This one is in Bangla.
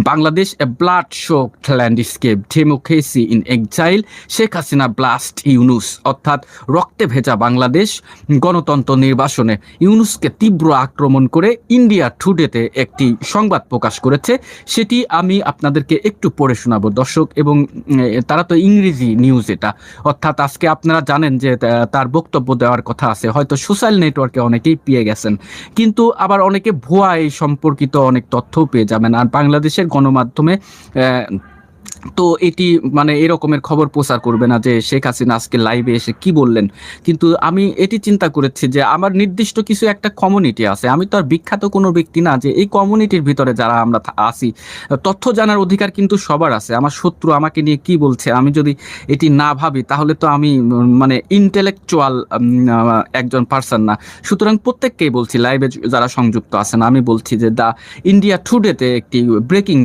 Bangladesh A blood soaked landscape, democracy in exile, Sheikh Hasina blast Yunus. অর্থাৎ রক্তে ভেজা বাংলাদেশ, গণতন্ত্র নির্বাসনে ইউনুসকে তীব্র আক্রমণ করে ইন্ডিয়া টুডেতে একটি সংবাদ প্রকাশ করেছে। সেটি আমি আপনাদেরকে একটু পড়ে শোনাবো দর্শক, এবং তারা তো ইংরেজি নিউজ এটা। অর্থাৎ আজকে আপনারা জানেন যে তার বক্তব্য দেওয়ার কথা আছে, হয়তো সোশ্যাল নেটওয়ার্কে অনেকেই পেয়ে গেছেন, কিন্তু আবার অনেকে ভুয়া এই সম্পর্কিত অনেক তথ্যও পেয়ে যাবেন। আর বাংলাদেশের গণমাধ্যমে তো এটি মানে এরকমের খবর প্রচার করবে না যে শেখ হাসিনা আজকে লাইভে এসে কি বললেন। কিন্তু আমি এটি চিন্তা করেছি যে আমার নির্দিষ্ট কিছু একটা কমিউনিটি আছে, আমি তো আর বিখ্যাত কোনো ব্যক্তি না যে এই কমিউনিটির ভিতরে যারা আমরা আছি, তথ্য জানার অধিকার কিন্তু সবার আছে। আমার শত্রু আমাকে নিয়ে কি বলছে আমি যদি এটি না ভাবি, তাহলে তো আমি মানে ইন্টেলেকচুয়াল একজন পার্সন না। সুতরাং প্রত্যেককেই বলছি, লাইভে যারা সংযুক্ত আছেন, আমি বলছি যে দ্য ইন্ডিয়া টুডেতে একটি ব্রেকিং